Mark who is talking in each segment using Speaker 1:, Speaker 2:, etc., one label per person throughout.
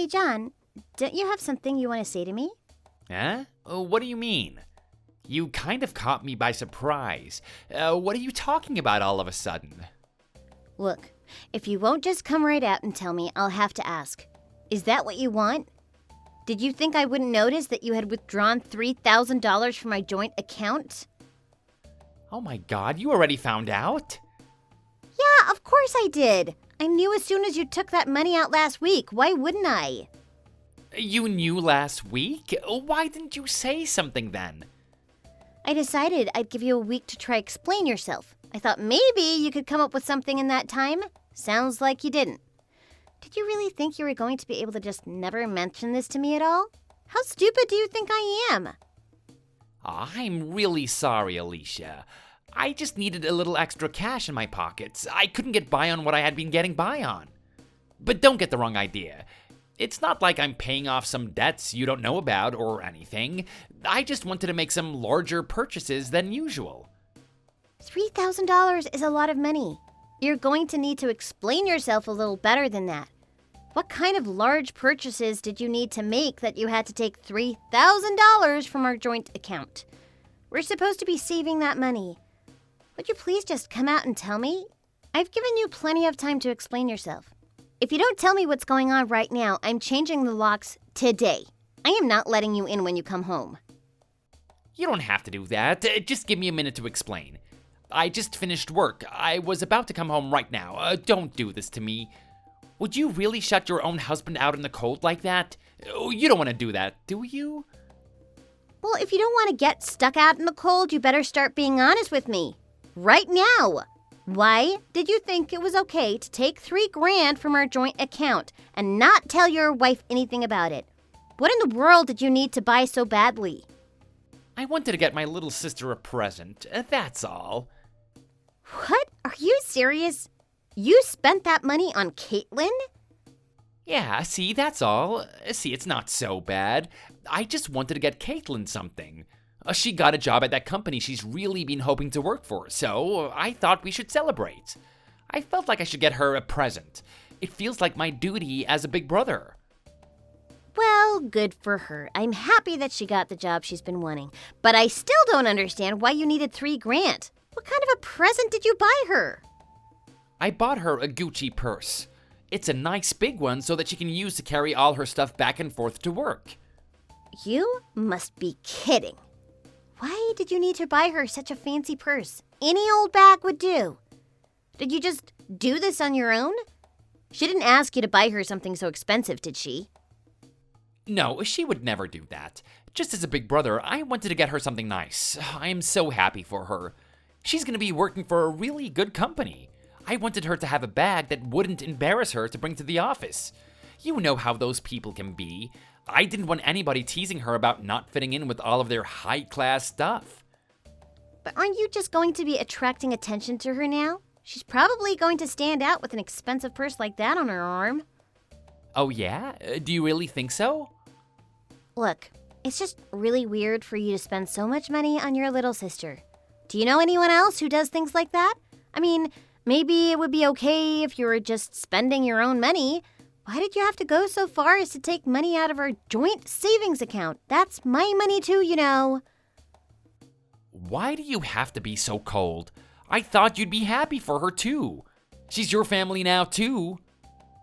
Speaker 1: Hey, John, don't you have something you want to say to me?
Speaker 2: Huh? What do you mean? You kind of caught me by surprise. What are you talking about all of a sudden?
Speaker 1: Look, if you won't just come right out and tell me, I'll have to ask. Is that what you want? Did you think I wouldn't notice that you had withdrawn $3,000 from my joint account?
Speaker 2: Oh my god, you already found out?
Speaker 1: Yeah, of course I did. I knew as soon as you took that money out last week. Why wouldn't I?
Speaker 2: You knew last week? Why didn't you say something then?
Speaker 1: I decided I'd give you a week to try explain yourself. I thought maybe you could come up with something in that time. Sounds like you didn't. Did you really think you were going to be able to just never mention this to me at all? How stupid do you think I am?
Speaker 2: I'm really sorry, Alicia. I just needed a little extra cash in my pockets. I couldn't get by on what I had been getting by on. But don't get the wrong idea. It's not like I'm paying off some debts you don't know about or anything. I just wanted to make some larger purchases than usual.
Speaker 1: $3,000 is a lot of money. You're going to need to explain yourself a little better than that. What kind of large purchases did you need to make that you had to take $3,000 from our joint account? We're supposed to be saving that money. Would you please just come out and tell me? I've given you plenty of time to explain yourself. If you don't tell me what's going on right now, I'm changing the locks today. I am not letting you in when you come home.
Speaker 2: You don't have to do that. Just give me a minute to explain. I just finished work. I was about to come home right now. Don't do this to me. Would you really shut your own husband out in the cold like that? You don't want to do that, do you?
Speaker 1: Well, if you don't want to get stuck out in the cold, you better start being honest with me. Right now. Why did you think it was okay to take $3,000 from our joint account and not tell your wife anything about it? What in the world did you need to buy so badly?
Speaker 2: I wanted to get my little sister a present, that's all.
Speaker 1: What? Are you serious? You spent that money on Caitlin?
Speaker 2: Yeah, see, that's all. See, it's not so bad. I just wanted to get Caitlin something. She got a job at that company she's really been hoping to work for, so I thought we should celebrate. I felt like I should get her a present. It feels like my duty as a big brother.
Speaker 1: Well, good for her. I'm happy that she got the job she's been wanting. But I still don't understand why you needed $3,000. What kind of a present did you buy her?
Speaker 2: I bought her a Gucci purse. It's a nice big one so that she can use to carry all her stuff back and forth to work.
Speaker 1: You must be kidding. Why did you need to buy her such a fancy purse? Any old bag would do. Did you just do this on your own? She didn't ask you to buy her something so expensive, did she?
Speaker 2: No, she would never do that. Just as a big brother, I wanted to get her something nice. I am so happy for her. She's going to be working for a really good company. I wanted her to have a bag that wouldn't embarrass her to bring to the office. You know how those people can be. I didn't want anybody teasing her about not fitting in with all of their high-class stuff.
Speaker 1: But aren't you just going to be attracting attention to her now? She's probably going to stand out with an expensive purse like that on her arm.
Speaker 2: Oh yeah? Do you really think so?
Speaker 1: Look, it's just really weird for you to spend so much money on your little sister. Do you know anyone else who does things like that? I mean, maybe it would be okay if you were just spending your own money. Why did you have to go so far as to take money out of our joint savings account? That's my money too, you know.
Speaker 2: Why do you have to be so cold? I thought you'd be happy for her too. She's your family now too.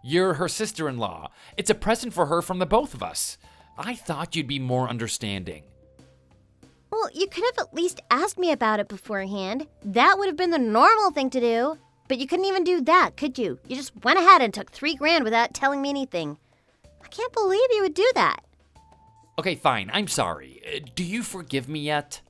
Speaker 2: You're her sister-in-law. It's a present for her from the both of us. I thought you'd be more understanding.
Speaker 1: Well, you could have at least asked me about it beforehand. That would have been the normal thing to do. But you couldn't even do that, could you? You just went ahead and took $3,000 without telling me anything. I can't believe you would do that.
Speaker 2: Okay, fine. I'm sorry. Do you forgive me yet?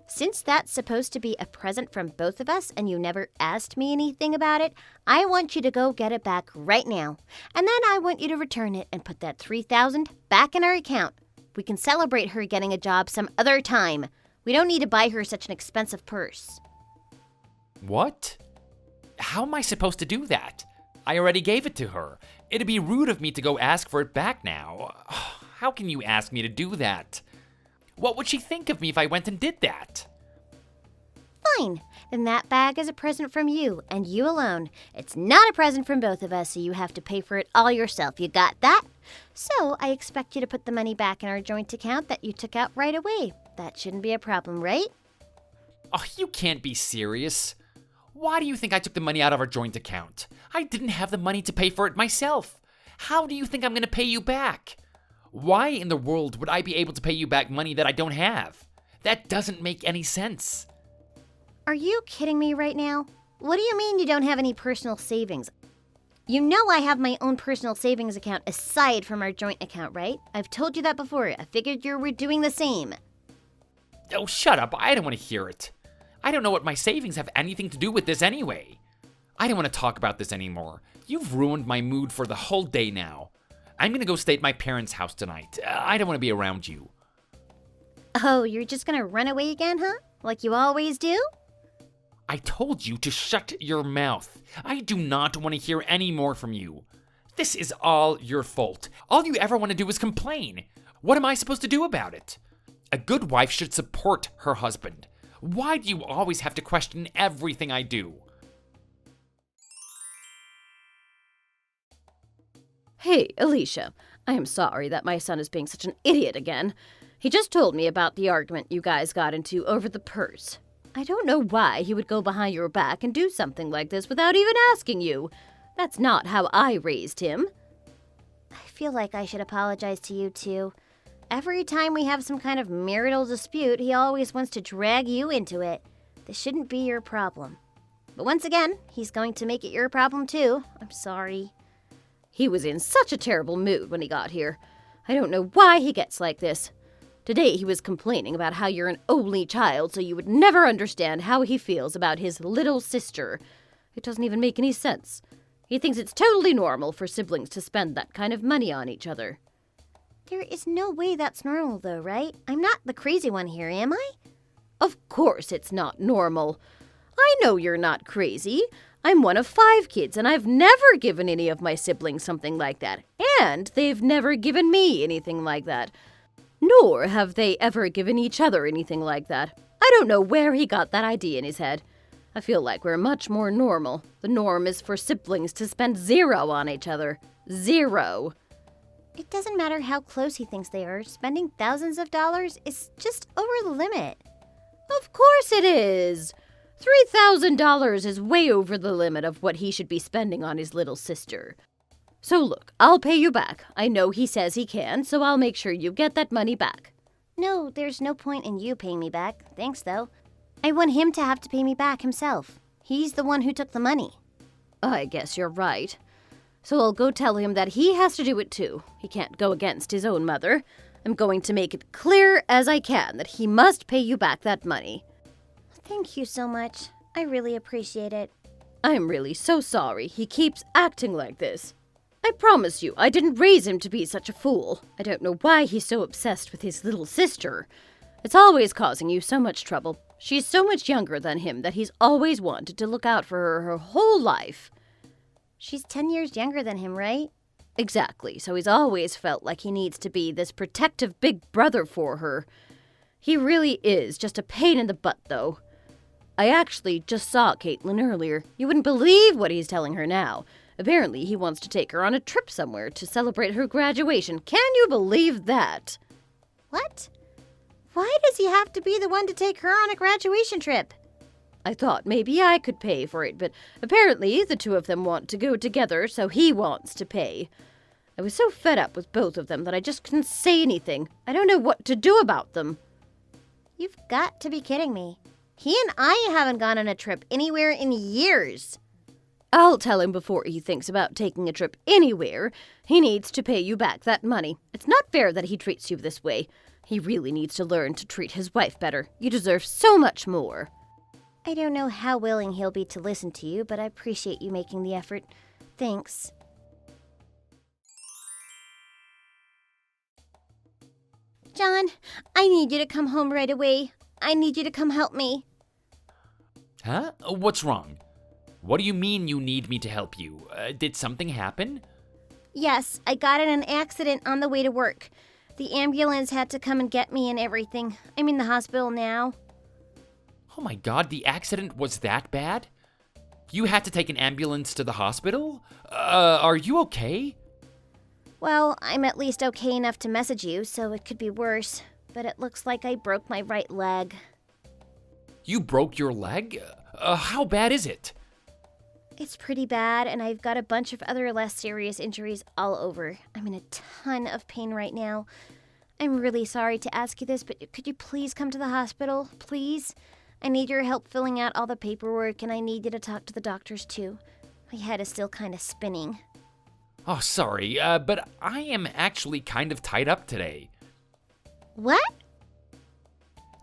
Speaker 1: Since that's supposed to be a present from both of us and you never asked me anything about it, I want you to go get it back right now. And then I want you to return it and put that $3,000 back in our account. We can celebrate her getting a job some other time. We don't need to buy her such an expensive purse.
Speaker 2: What? How am I supposed to do that? I already gave it to her. It'd be rude of me to go ask for it back now. How can you ask me to do that? What would she think of me if I went and did that?
Speaker 1: Fine. Then that bag is a present from you, and you alone. It's not a present from both of us, so you have to pay for it all yourself. You got that? So I expect you to put the money back in our joint account that you took out right away. That shouldn't be a problem, right?
Speaker 2: Oh, you can't be serious. Why do you think I took the money out of our joint account? I didn't have the money to pay for it myself. How do you think I'm going to pay you back? Why in the world would I be able to pay you back money that I don't have? That doesn't make any sense.
Speaker 1: Are you kidding me right now? What do you mean you don't have any personal savings? You know I have my own personal savings account aside from our joint account, right? I've told you that before. I figured you were doing the same.
Speaker 2: Oh, shut up. I don't want to hear it. I don't know what my savings have anything to do with this anyway. I don't want to talk about this anymore. You've ruined my mood for the whole day now. I'm going to go stay at my parents' house tonight. I don't want to be around you.
Speaker 1: Oh, you're just gonna run away again, huh? Like you always do?
Speaker 2: I told you to shut your mouth. I do not want to hear any more from you. This is all your fault. All you ever want to do is complain. What am I supposed to do about it? A good wife should support her husband. Why do you always have to question everything I do?
Speaker 3: Hey, Alicia. I am sorry that my son is being such an idiot again. He just told me about the argument you guys got into over the purse. I don't know why he would go behind your back and do something like this without even asking you. That's not how I raised him.
Speaker 1: I feel like I should apologize to you, too. Every time we have some kind of marital dispute, he always wants to drag you into it. This shouldn't be your problem. But once again, he's going to make it your problem, too. I'm sorry.
Speaker 3: He was in such a terrible mood when he got here. I don't know why he gets like this. Today he was complaining about how you're an only child, so you would never understand how he feels about his little sister. It doesn't even make any sense. He thinks it's totally normal for siblings to spend that kind of money on each other.
Speaker 1: There is no way that's normal, though, right? I'm not the crazy one here, am I?
Speaker 3: Of course it's not normal. I know you're not crazy. I'm one of 5 kids, and I've never given any of my siblings something like that. And they've never given me anything like that. Nor have they ever given each other anything like that. I don't know where he got that idea in his head. I feel like we're much more normal. The norm is for siblings to spend 0 on each other. 0.
Speaker 1: It doesn't matter how close he thinks they are. Spending thousands of dollars is just over the limit.
Speaker 3: Of course it is. $3,000 is way over the limit of what he should be spending on his little sister. So look, I'll pay you back. I know he says he can, so I'll make sure you get that money back.
Speaker 1: No, there's no point in you paying me back. Thanks, though. I want him to have to pay me back himself. He's the one who took the money.
Speaker 3: I guess you're right. So I'll go tell him that he has to do it too. He can't go against his own mother. I'm going to make it clear as I can that he must pay you back that money.
Speaker 1: Thank you so much. I really appreciate it.
Speaker 3: I'm really so sorry he keeps acting like this. I promise you, I didn't raise him to be such a fool. I don't know why he's so obsessed with his little sister. It's always causing you so much trouble. She's so much younger than him that he's always wanted to look out for her whole life.
Speaker 1: She's 10 years younger than him, right?
Speaker 3: Exactly, so he's always felt like he needs to be this protective big brother for her. He really is just a pain in the butt, though. I actually just saw Caitlin earlier. You wouldn't believe what he's telling her now. Apparently, he wants to take her on a trip somewhere to celebrate her graduation. Can you believe that?
Speaker 1: What? Why does he have to be the one to take her on a graduation trip?
Speaker 3: I thought maybe I could pay for it, but apparently the two of them want to go together, so he wants to pay. I was so fed up with both of them that I just couldn't say anything. I don't know what to do about them.
Speaker 1: You've got to be kidding me. He and I haven't gone on a trip anywhere in years.
Speaker 3: I'll tell him before he thinks about taking a trip anywhere. He needs to pay you back that money. It's not fair that he treats you this way. He really needs to learn to treat his wife better. You deserve so much more.
Speaker 1: I don't know how willing he'll be to listen to you, but I appreciate you making the effort. Thanks. John, I need you to come home right away. I need you to come help me.
Speaker 2: Huh? What's wrong? What do you mean you need me to help you? Did something happen?
Speaker 1: Yes, I got in an accident on the way to work. The ambulance had to come and get me and everything. I'm in the hospital now.
Speaker 2: Oh my god, the accident was that bad? You had to take an ambulance to the hospital? Are you okay?
Speaker 1: Well, I'm at least okay enough to message you, so it could be worse. But it looks like I broke my right leg.
Speaker 2: You broke your leg? How bad is it?
Speaker 1: It's pretty bad, and I've got a bunch of other less serious injuries all over. I'm in a ton of pain right now. I'm really sorry to ask you this, but could you please come to the hospital? Please? I need your help filling out all the paperwork, and I need you to talk to the doctors too. My head is still kind of spinning.
Speaker 2: Oh, sorry, but I am actually kind of tied up today.
Speaker 1: What?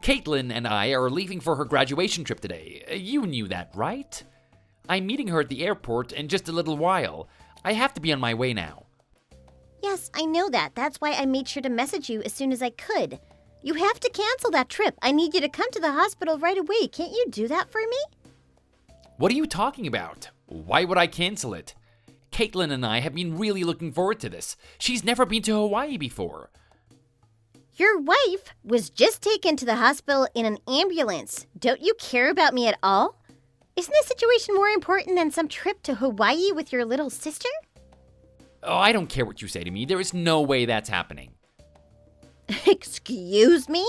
Speaker 2: Caitlin and I are leaving for her graduation trip today. You knew that, right? I'm meeting her at the airport in just a little while. I have to be on my way now.
Speaker 1: Yes, I know that. That's why I made sure to message you as soon as I could. You have to cancel that trip. I need you to come to the hospital right away. Can't you do that for me?
Speaker 2: What are you talking about? Why would I cancel it? Caitlin and I have been really looking forward to this. She's never been to Hawaii before.
Speaker 1: Your wife was just taken to the hospital in an ambulance. Don't you care about me at all? Isn't this situation more important than some trip to Hawaii with your little sister?
Speaker 2: Oh, I don't care what you say to me. There is no way that's happening.
Speaker 1: Excuse me?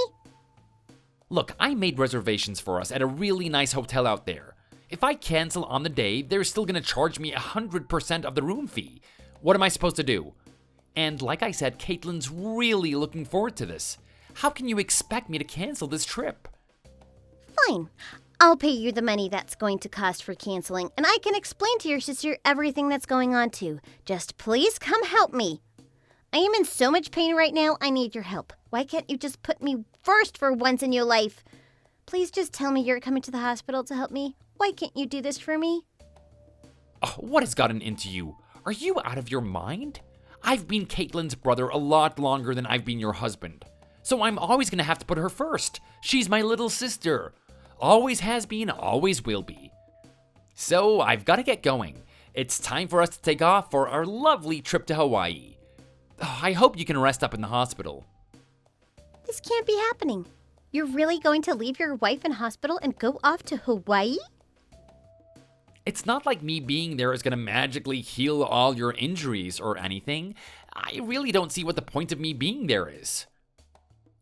Speaker 2: Look, I made reservations for us at a really nice hotel out there. If I cancel on the day, they're still gonna charge me 100% of the room fee. What am I supposed to do? And like I said, Caitlin's really looking forward to this. How can you expect me to cancel this trip?
Speaker 1: Fine. I'll pay you the money that's going to cost for canceling, and I can explain to your sister everything that's going on too. Just please come help me. I am in so much pain right now, I need your help. Why can't you just put me first for once in your life? Please just tell me you're coming to the hospital to help me. Why can't you do this for me?
Speaker 2: Oh, what has gotten into you? Are you out of your mind? I've been Caitlin's brother a lot longer than I've been your husband. So I'm always gonna have to put her first. She's my little sister. Always has been, always will be. So I've gotta get going. It's time for us to take off for our lovely trip to Hawaii. I hope you can rest up in the hospital.
Speaker 1: This can't be happening. You're really going to leave your wife in hospital and go off to Hawaii?
Speaker 2: It's not like me being there is gonna magically heal all your injuries or anything. I really don't see what the point of me being there is.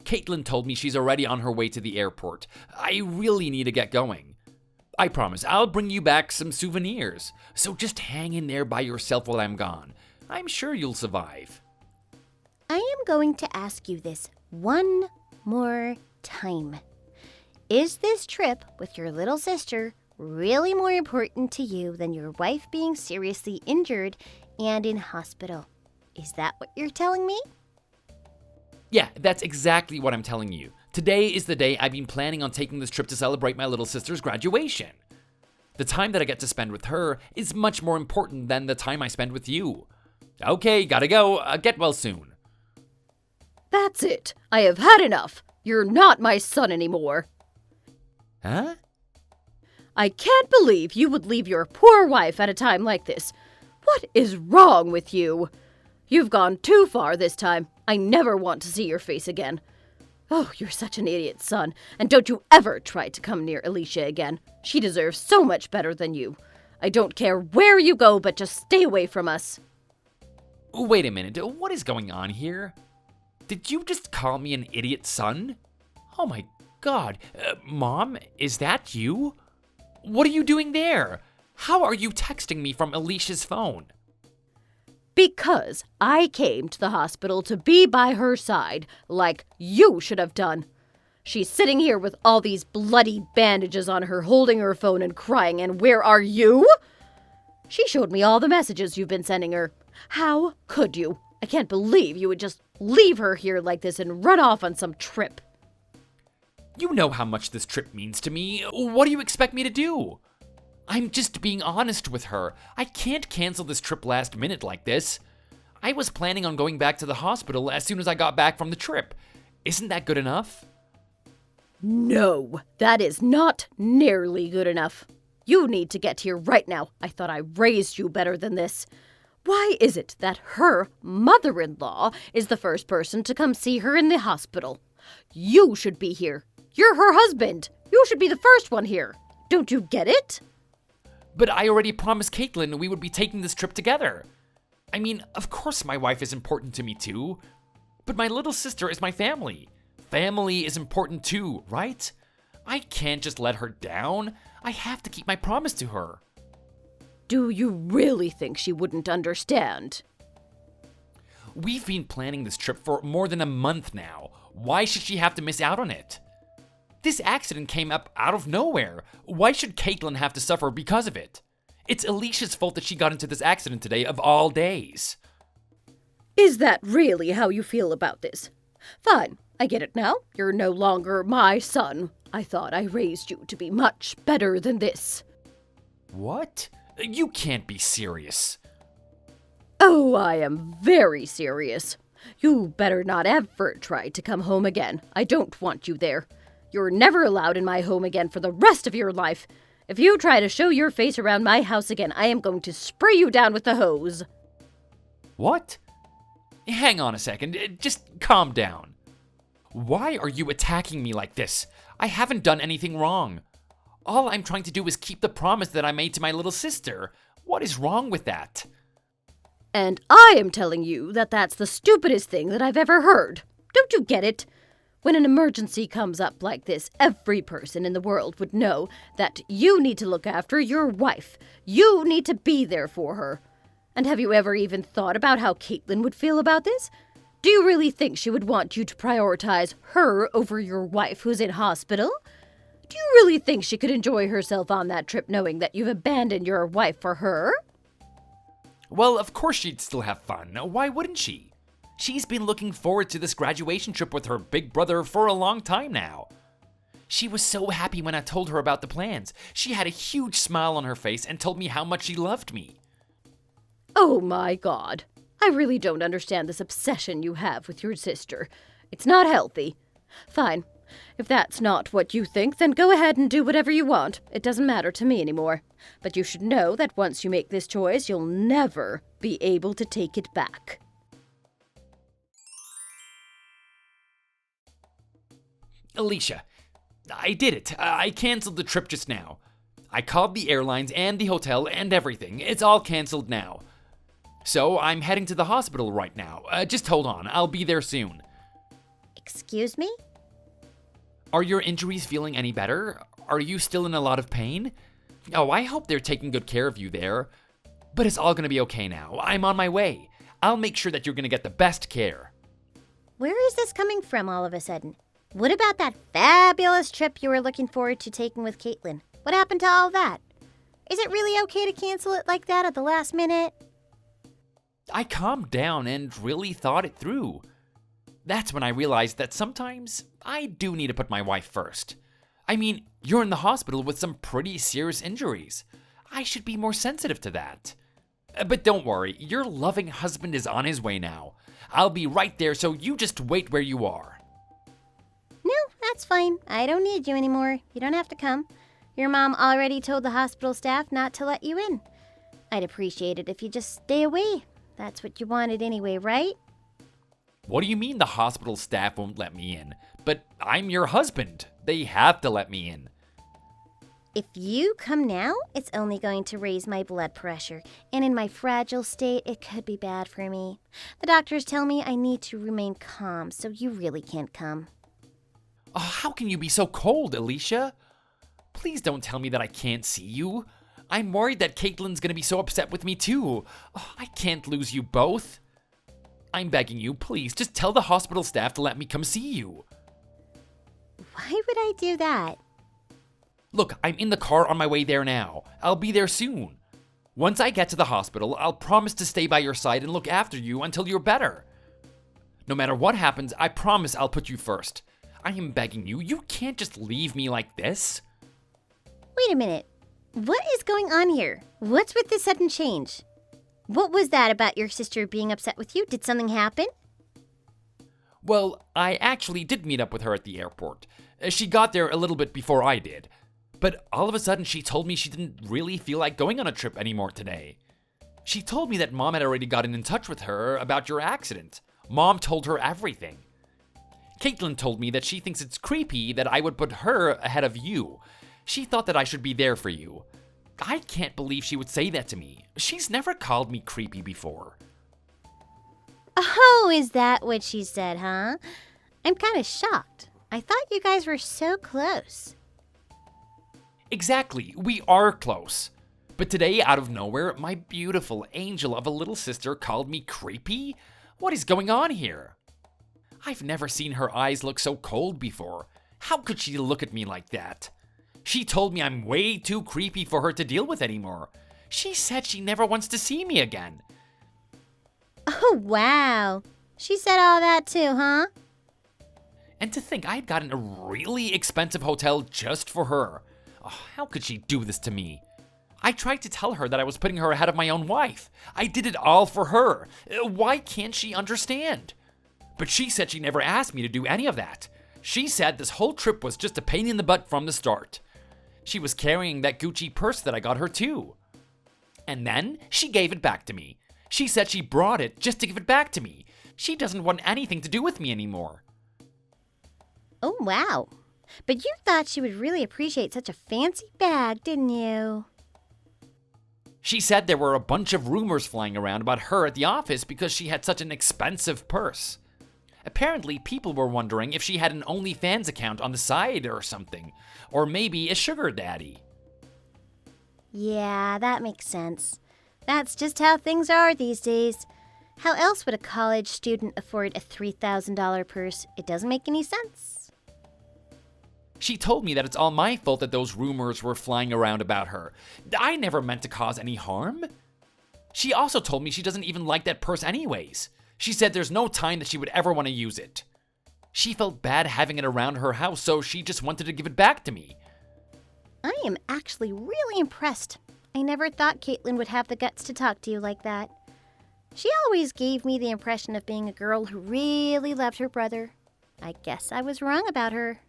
Speaker 2: Caitlin told me she's already on her way to the airport. I really need to get going. I promise I'll bring you back some souvenirs, so just hang in there by yourself while I'm gone. I'm sure you'll survive.
Speaker 1: I am going to ask you this one more time. Is this trip with your little sister really more important to you than your wife being seriously injured and in hospital? Is that what you're telling me?
Speaker 2: Yeah, that's exactly what I'm telling you. Today is the day I've been planning on taking this trip to celebrate my little sister's graduation. The time that I get to spend with her is much more important than the time I spend with you. Okay, gotta go. Get well soon.
Speaker 3: That's it. I have had enough. You're not my son anymore.
Speaker 2: Huh?
Speaker 3: I can't believe you would leave your poor wife at a time like this. What is wrong with you? You've gone too far this time. I never want to see your face again. Oh, you're such an idiot, son. And don't you ever try to come near Alicia again. She deserves so much better than you. I don't care where you go, but just stay away from us.
Speaker 2: Wait a minute. What is going on here? Did you just call me an idiot son? Oh my god. Mom, is that you? What are you doing there? How are you texting me from Alicia's phone?
Speaker 3: Because I came to the hospital to be by her side, like you should have done. She's sitting here with all these bloody bandages on her, holding her phone and crying, and where are you? She showed me all the messages you've been sending her. How could you? I can't believe you would just leave her here like this and run off on some trip.
Speaker 2: You know how much this trip means to me. What do you expect me to do? I'm just being honest with her. I can't cancel this trip last minute like this. I was planning on going back to the hospital as soon as I got back from the trip. Isn't that good enough?
Speaker 3: No, that is not nearly good enough. You need to get here right now. I thought I raised you better than this. Why is it that her mother-in-law is the first person to come see her in the hospital? You should be here. You're her husband. You should be the first one here. Don't you get it?
Speaker 2: But I already promised Caitlin we would be taking this trip together. I mean, of course my wife is important to me too. But my little sister is my family. Family is important too, right? I can't just let her down. I have to keep my promise to her.
Speaker 3: Do you really think she wouldn't understand?
Speaker 2: We've been planning this trip for more than a month now. Why should she have to miss out on it? This accident came up out of nowhere. Why should Caitlin have to suffer because of it? It's Alicia's fault that she got into this accident today of all days.
Speaker 3: Is that really how you feel about this? Fine, I get it now. You're no longer my son. I thought I raised you to be much better than this.
Speaker 2: What? You can't be serious.
Speaker 3: Oh, I am very serious. You better not ever try to come home again. I don't want you there. You're never allowed in my home again for the rest of your life. If you try to show your face around my house again, I am going to spray you down with the hose.
Speaker 2: What? Hang on a second. Just calm down. Why are you attacking me like this? I haven't done anything wrong. All I'm trying to do is keep the promise that I made to my little sister. What is wrong with that?
Speaker 3: And I am telling you that that's the stupidest thing that I've ever heard. Don't you get it? When an emergency comes up like this, every person in the world would know that you need to look after your wife. You need to be there for her. And have you ever even thought about how Caitlin would feel about this? Do you really think she would want you to prioritize her over your wife who's in hospital? Do you really think she could enjoy herself on that trip knowing that you've abandoned your wife for her?
Speaker 2: Well, of course she'd still have fun. Why wouldn't she? She's been looking forward to this graduation trip with her big brother for a long time now. She was so happy when I told her about the plans. She had a huge smile on her face and told me how much she loved me.
Speaker 3: Oh my God. I really don't understand this obsession you have with your sister. It's not healthy. Fine. If that's not what you think, then go ahead and do whatever you want. It doesn't matter to me anymore. But you should know that once you make this choice, you'll never be able to take it back.
Speaker 2: Alicia, I did it. I canceled the trip just now. I called the airlines and the hotel and everything. It's all canceled now. So I'm heading to the hospital right now. Just hold on. I'll be there soon.
Speaker 1: Excuse me?
Speaker 2: Are your injuries feeling any better? Are you still in a lot of pain? Oh, I hope they're taking good care of you there. But it's all gonna be okay now. I'm on my way. I'll make sure that you're gonna get the best care.
Speaker 1: Where is this coming from all of a sudden? What about that fabulous trip you were looking forward to taking with Caitlin? What happened to all that? Is it really okay to cancel it like that at the last minute?
Speaker 2: I calmed down and really thought it through. That's when I realized that sometimes I do need to put my wife first. I mean, you're in the hospital with some pretty serious injuries. I should be more sensitive to that. But don't worry, your loving husband is on his way now. I'll be right there, so you just wait where you are.
Speaker 1: No, that's fine. I don't need you anymore. You don't have to come. Your mom already told the hospital staff not to let you in. I'd appreciate it if you just stay away. That's what you wanted anyway, right?
Speaker 2: What do you mean the hospital staff won't let me in? But I'm your husband. They have to let me in.
Speaker 1: If you come now, it's only going to raise my blood pressure, and in my fragile state, it could be bad for me. The doctors tell me I need to remain calm, so you really can't come.
Speaker 2: Oh, how can you be so cold, Alicia? Please don't tell me that I can't see you. I'm worried that Caitlin's gonna be so upset with me too. Oh, I can't lose you both. I'm begging you, please, just tell the hospital staff to let me come see you.
Speaker 1: Why would I do that?
Speaker 2: Look, I'm in the car on my way there now. I'll be there soon. Once I get to the hospital, I'll promise to stay by your side and look after you until you're better. No matter what happens, I promise I'll put you first. I am begging you, you can't just leave me like this.
Speaker 1: Wait a minute. What is going on here? What's with this sudden change? What was that about your sister being upset with you? Did something happen?
Speaker 2: Well, I actually did meet up with her at the airport. She got there a little bit before I did. But all of a sudden, she told me she didn't really feel like going on a trip anymore today. She told me that Mom had already gotten in touch with her about your accident. Mom told her everything. Caitlin told me that she thinks it's creepy that I would put her ahead of you. She thought that I should be there for you. I can't believe she would say that to me. She's never called me creepy before.
Speaker 1: Oh, is that what she said, huh? I'm kind of shocked. I thought you guys were so close.
Speaker 2: Exactly, we are close. But today, out of nowhere, my beautiful angel of a little sister called me creepy? What is going on here? I've never seen her eyes look so cold before. How could she look at me like that? She told me I'm way too creepy for her to deal with anymore. She said she never wants to see me again.
Speaker 1: Oh, wow. She said all that too, huh?
Speaker 2: And to think I had gotten a really expensive hotel just for her. Oh, how could she do this to me? I tried to tell her that I was putting her ahead of my own wife. I did it all for her. Why can't she understand? But she said she never asked me to do any of that. She said this whole trip was just a pain in the butt from the start. She was carrying that Gucci purse that I got her too. And then she gave it back to me. She said she brought it just to give it back to me. She doesn't want anything to do with me anymore.
Speaker 1: Oh, wow. But you thought she would really appreciate such a fancy bag, didn't you?
Speaker 2: She said there were a bunch of rumors flying around about her at the office because she had such an expensive purse. Apparently, people were wondering if she had an OnlyFans account on the side or something, or maybe a sugar daddy.
Speaker 1: Yeah, that makes sense. That's just how things are these days. How else would a college student afford a $3,000 purse? It doesn't make any sense.
Speaker 2: She told me that it's all my fault that those rumors were flying around about her. I never meant to cause any harm. She also told me she doesn't even like that purse anyways. She said there's no time that she would ever want to use it. She felt bad having it around her house, so she just wanted to give it back to me.
Speaker 1: I am actually really impressed. I never thought Caitlin would have the guts to talk to you like that. She always gave me the impression of being a girl who really loved her brother. I guess I was wrong about her.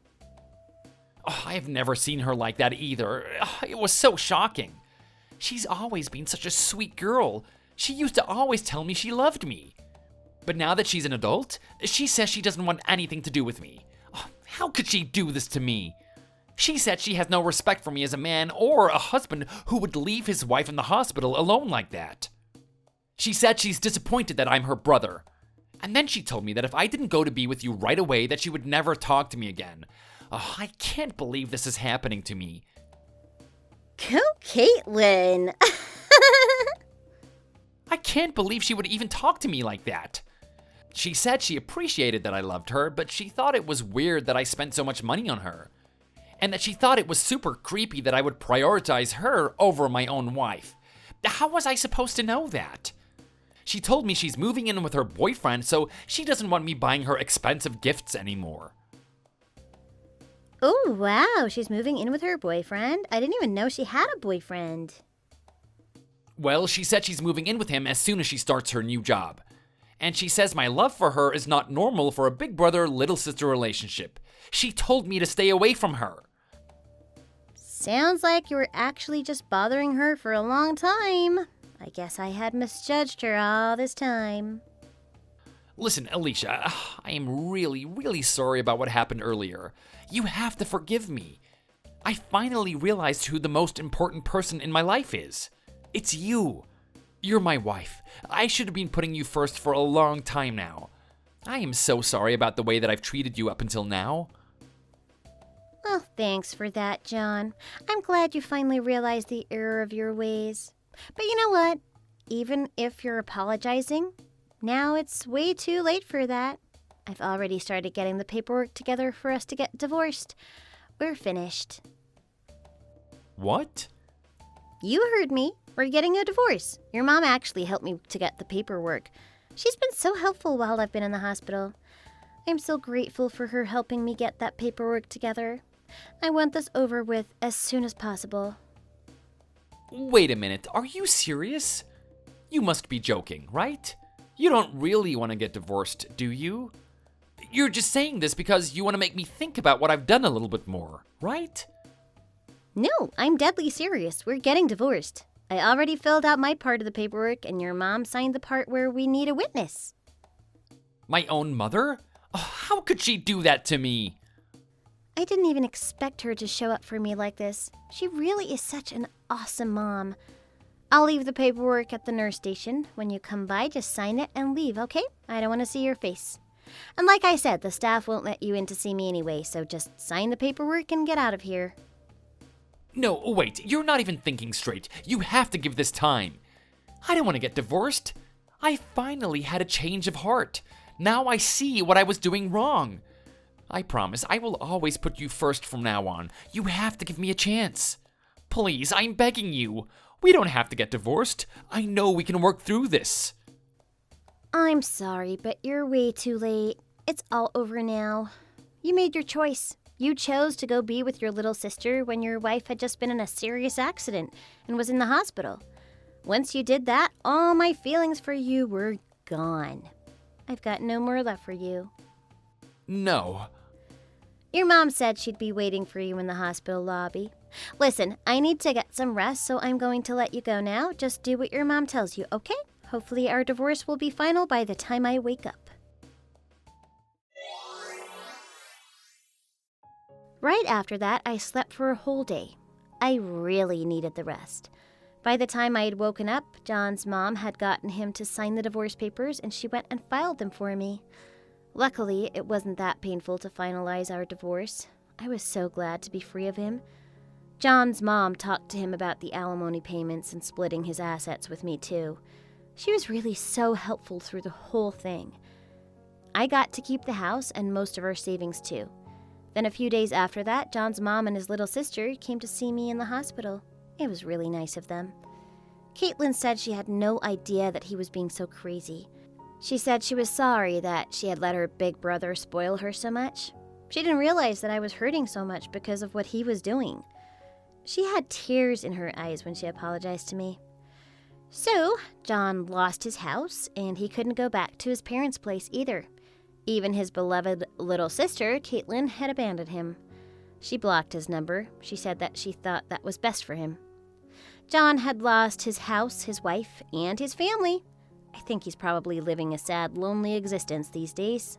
Speaker 2: Oh, I've never seen her like that either. It was so shocking. She's always been such a sweet girl. She used to always tell me she loved me. But now that she's an adult, she says she doesn't want anything to do with me. Oh, how could she do this to me? She said she has no respect for me as a man or a husband who would leave his wife in the hospital alone like that. She said she's disappointed that I'm her brother. And then she told me that if I didn't go to be with you right away, that she would never talk to me again. Oh, I can't believe this is happening to me.
Speaker 1: Go, Caitlin!
Speaker 2: I can't believe she would even talk to me like that. She said she appreciated that I loved her, but she thought it was weird that I spent so much money on her. And that she thought it was super creepy that I would prioritize her over my own wife. How was I supposed to know that? She told me she's moving in with her boyfriend, so she doesn't want me buying her expensive gifts anymore.
Speaker 1: Oh, wow, she's moving in with her boyfriend? I didn't even know she had a boyfriend.
Speaker 2: Well, she said she's moving in with him as soon as she starts her new job. And she says my love for her is not normal for a big brother, little sister relationship. She told me to stay away from her.
Speaker 1: Sounds like you were actually just bothering her for a long time. I guess I had misjudged her all this time.
Speaker 2: Listen, Alicia, I am really, really sorry about what happened earlier. You have to forgive me. I finally realized who the most important person in my life is. It's you. You're my wife. I should have been putting you first for a long time now. I am so sorry about the way that I've treated you up until now.
Speaker 1: Oh, thanks for that, John. I'm glad you finally realized the error of your ways. But you know what? Even if you're apologizing, now it's way too late for that. I've already started getting the paperwork together for us to get divorced. We're finished.
Speaker 2: What?
Speaker 1: You heard me. We're getting a divorce. Your mom actually helped me to get the paperwork. She's been so helpful while I've been in the hospital. I'm so grateful for her helping me get that paperwork together. I want this over with as soon as possible.
Speaker 2: Wait a minute, are you serious? You must be joking, right? You don't really want to get divorced, do you? You're just saying this because you want to make me think about what I've done a little bit more, right?
Speaker 1: No, I'm deadly serious. We're getting divorced. I already filled out my part of the paperwork, and your mom signed the part where we need a witness.
Speaker 2: My own mother? Oh, how could she do that to me?
Speaker 1: I didn't even expect her to show up for me like this. She really is such an awesome mom. I'll leave the paperwork at the nurse station. When you come by, just sign it and leave, okay? I don't want to see your face. And like I said, the staff won't let you in to see me anyway, so just sign the paperwork and get out of here.
Speaker 2: No, wait, you're not even thinking straight. You have to give this time. I don't want to get divorced. I finally had a change of heart. Now I see what I was doing wrong. I promise I will always put you first from now on. You have to give me a chance. Please, I'm begging you. We don't have to get divorced. I know we can work through this.
Speaker 1: I'm sorry, but you're way too late. It's all over now. You made your choice. You chose to go be with your little sister when your wife had just been in a serious accident and was in the hospital. Once you did that, all my feelings for you were gone. I've got no more love for you.
Speaker 2: No.
Speaker 1: Your mom said she'd be waiting for you in the hospital lobby. Listen, I need to get some rest, so I'm going to let you go now. Just do what your mom tells you, okay? Hopefully our divorce will be final by the time I wake up. Right after that, I slept for a whole day. I really needed the rest. By the time I had woken up, John's mom had gotten him to sign the divorce papers, and she went and filed them for me. Luckily, it wasn't that painful to finalize our divorce. I was so glad to be free of him. John's mom talked to him about the alimony payments and splitting his assets with me, too. She was really so helpful through the whole thing. I got to keep the house and most of our savings, too. Then a few days after that, John's mom and his little sister came to see me in the hospital. It was really nice of them. Caitlin said she had no idea that he was being so crazy. She said she was sorry that she had let her big brother spoil her so much. She didn't realize that I was hurting so much because of what he was doing. She had tears in her eyes when she apologized to me. So, John lost his house, and he couldn't go back to his parents' place either. Even his beloved little sister, Caitlin, had abandoned him. She blocked his number. She said that she thought that was best for him. John had lost his house, his wife, and his family. I think he's probably living a sad, lonely existence these days.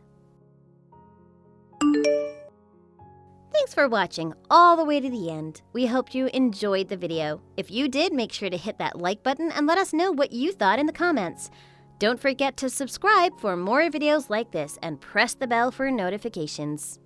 Speaker 1: Thanks for watching all the way to the end. We hope you enjoyed the video. If you did, make sure to hit that like button and let us know what you thought in the comments. Don't forget to subscribe for more videos like this and press the bell for notifications.